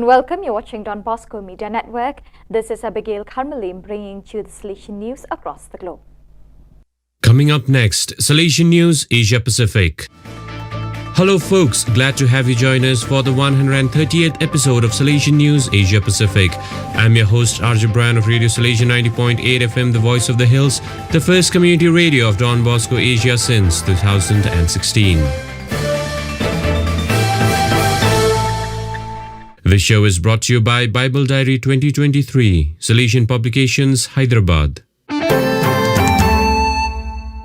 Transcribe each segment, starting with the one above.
and welcome. You're watching Don Bosco Media Network. This is Abigail Carmelim bringing you the Salesian news across the globe. Coming up next, Salesian News Asia Pacific. Hello folks, glad to have you join us for the 138th episode of Salesian News Asia Pacific. I'm your host RJ Bryan of Radio Salesian 90.8 FM, the voice of the hills, the first community radio of Don Bosco Asia since 2016. This show is brought to you by Bible Diary 2023, Salesian Publications, Hyderabad.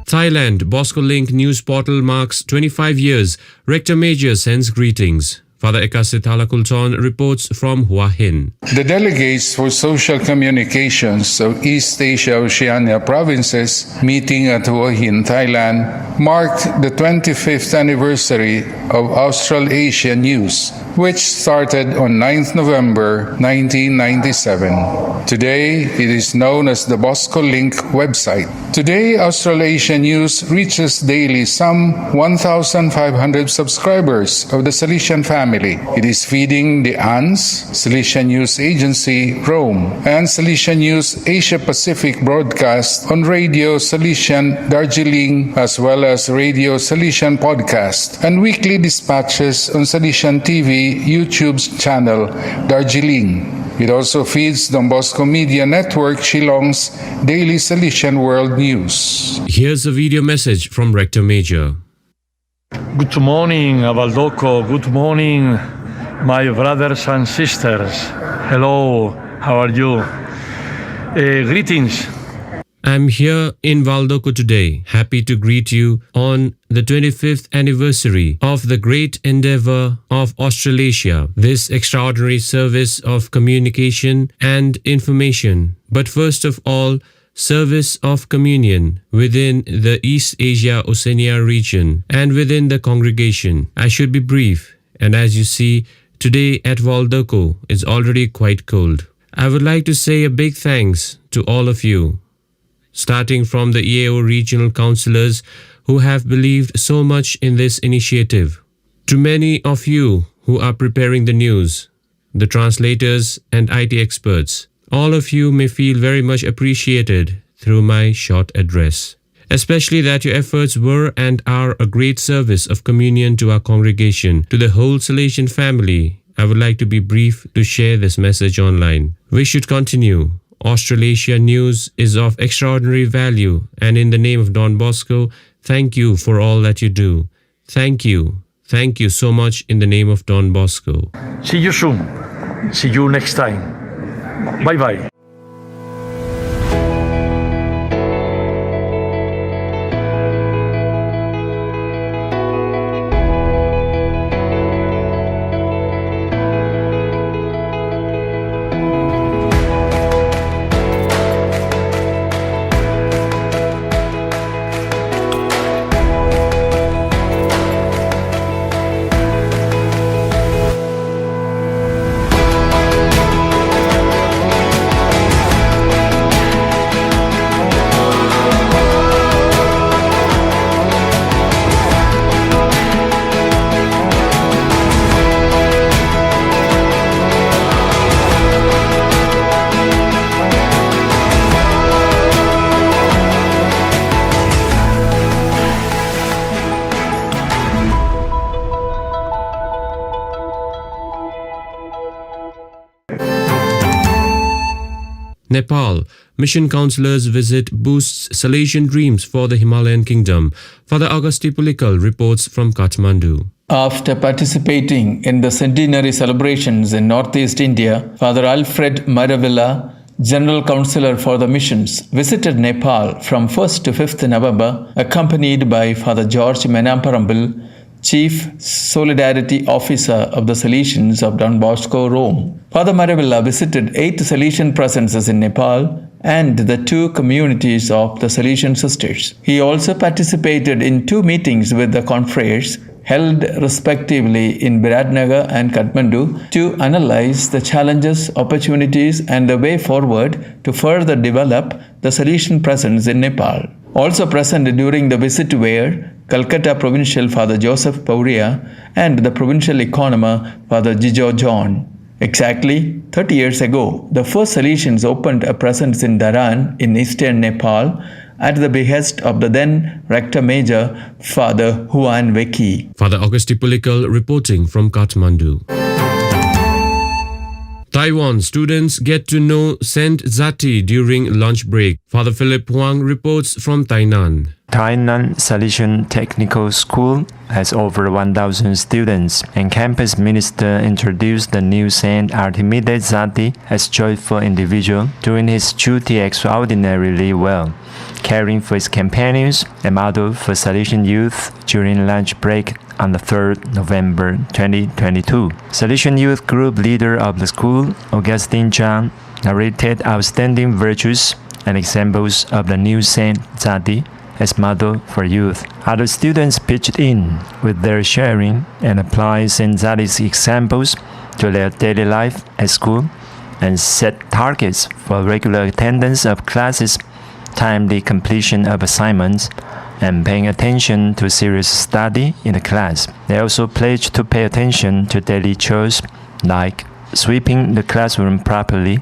Thailand, Bosco Link news portal marks 25 years. Rector Major sends greetings. Father Ekasi Thalakulton reports from Hua Hin. The delegates for social communications of East Asia Oceania provinces meeting at Hua Hin, Thailand, marked the 25th anniversary of Australasia News, which started on 9th November 1997. Today, it is known as the Bosco Link website. Today, Australasia News reaches daily some 1,500 subscribers of the Salesian family. It is feeding the ANS, Salesian News Agency, Rome, and Salesian News Asia Pacific broadcast on Radio Salesian Darjeeling, as well as Radio Salesian podcast, and weekly dispatches on Salesian TV YouTube's channel Darjeeling. It also feeds Don Bosco Media Network Shillong's Daily Salesian World News. Here's a video message from Rector Major. Good morning, Avaldoko. Good morning, my brothers and sisters. Hello, how are you? Greetings. I'm here in Valdoko today, happy to greet you on the 25th anniversary of the great endeavor of Australasia, this extraordinary service of communication and information. But first of all, service of communion within the East Asia Oceania region and within the congregation. I should be brief, and as you see, today at Valdoko it's already quite cold. I would like to say a big thanks to all of you, starting from the EAO regional councillors who have believed so much in this initiative, to many of you who are preparing the news, the translators and IT experts. All of you may feel very much appreciated through my short address, especially that your efforts were and are a great service of communion to our congregation. To the whole Salesian family, I would like to be brief to share this message online. We should continue. Australasia News is of extraordinary value, and in the name of Don Bosco, thank you for all that you do. Thank you. Thank you so much in the name of Don Bosco. See you soon. See you next time. Bye-bye. Nepal, mission councillors visit boosts Salesian dreams for the Himalayan kingdom. Father Augusti Pulikal reports from Kathmandu. After participating in the centenary celebrations in Northeast India, Father Alfred Maravilla, General Councillor for the Missions, visited Nepal from 1st to 5th November, accompanied by Father George Menamparambil, Chief Solidarity Officer of the Salesians of Don Bosco, Rome. Father Maravilla visited 8 Salesian presences in Nepal and the 2 communities of the Salesian sisters. He also participated in 2 meetings with the confreres held respectively in Biratnagar and Kathmandu to analyze the challenges, opportunities and the way forward to further develop the Salesian presence in Nepal. Also present during the visit were Calcutta Provincial Father Joseph Pauria and the Provincial Economer Father Jijo John. Exactly 30 years ago, the first Salesians opened a presence in Dharan in eastern Nepal at the behest of the then Rector Major, Father Huan Veki. Father Augusti Pulikal reporting from Kathmandu. Taiwan students get to know Saint Zati during lunch break. Father Philip Huang reports from Tainan. Tainan Salesian Technical School has over 1,000 students, and campus minister introduced the new Saint Artemides Zati as joyful individual, doing his duty extraordinarily well, caring for his companions, a model for Salesian youth during lunch break on the 3rd November 2022. Salesian Youth Group leader of the school, Augustine Zhang, narrated outstanding virtues and examples of the new Saint Zati as model for youth. Other students pitched in with their sharing and applied Saint Zati's examples to their daily life at school and set targets for regular attendance of classes, timely completion of assignments, and paying attention to serious study in the class. They also pledged to pay attention to daily chores like sweeping the classroom properly,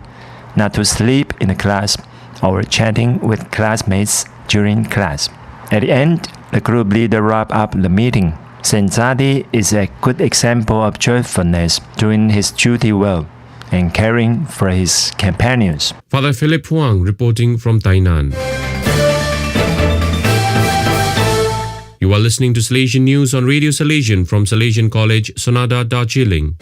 not to sleep in the class, or chatting with classmates during class. At the end, the group leader wrapped up the meeting. Saint Zati is a good example of joyfulness, doing his duty well, and caring for his companions. Father Philip Huang reporting from Tainan. You are listening to Salesian News on Radio Salesian from Salesian College, Sonada, Darjeeling.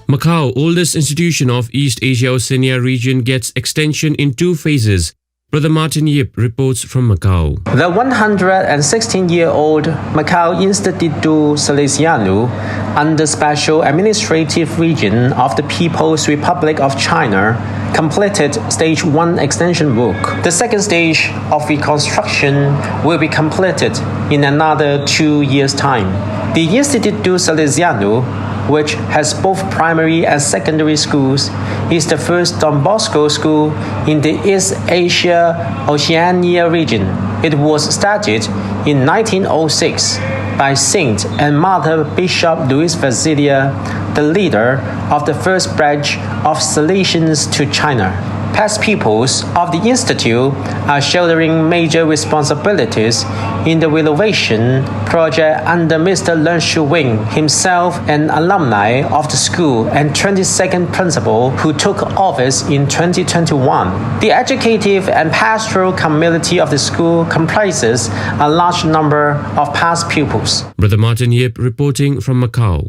Macau, oldest institution of East Asia Oceania region, gets extension in 2 phases. Brother Martin Yip reports from Macau. The 116-year-old Macau Instituto Salesiano, under Special Administrative Region of the People's Republic of China, completed Stage 1 extension work. The second stage of reconstruction will be completed in another 2 years' time. The Instituto Salesiano, which has both primary and secondary schools, is the first Don Bosco school in the East Asia Oceania region. It was started in 1906 by Saint and Mother Bishop Louis Vasilia, the leader of the first branch of Salesians to China. Past pupils of the Institute are shouldering major responsibilities in the renovation project under Mr. Leung Shu Wing, himself an alumni of the school and 22nd principal who took office in 2021. The educative and pastoral community of the school comprises a large number of past pupils. Brother Martin Yip reporting from Macau.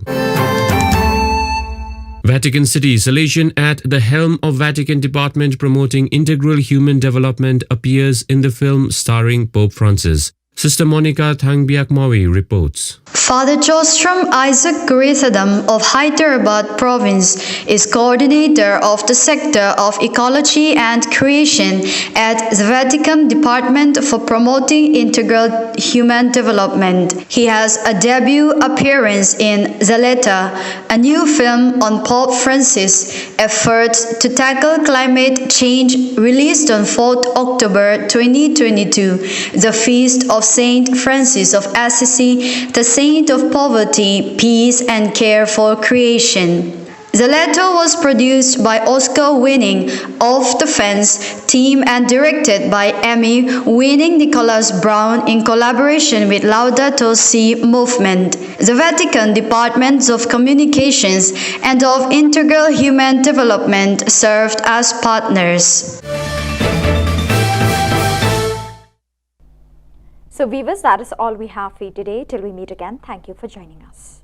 Vatican City, Salesian at the helm of Vatican Department promoting integral human development appears in the film starring Pope Francis. Sister Monica Thangbiak Mawi reports. Father Jostrom Isaac Gurithadam of Hyderabad Province is coordinator of the sector of ecology and creation at the Vatican Department for promoting integral human development. He has a debut appearance in Zaleta, a new film on Pope Francis' efforts to tackle climate change, released on 4th October 2022, the feast of Saint Francis of Assisi, the saint of poverty, peace, and care for creation. The letter was produced by Oscar-winning Off the Fence team and directed by Emmy-winning Nicholas Brown in collaboration with Laudato Si movement. The Vatican Departments of Communications and of Integral Human Development served as partners. So viewers, that is all we have for you today. Till we meet again, thank you for joining us.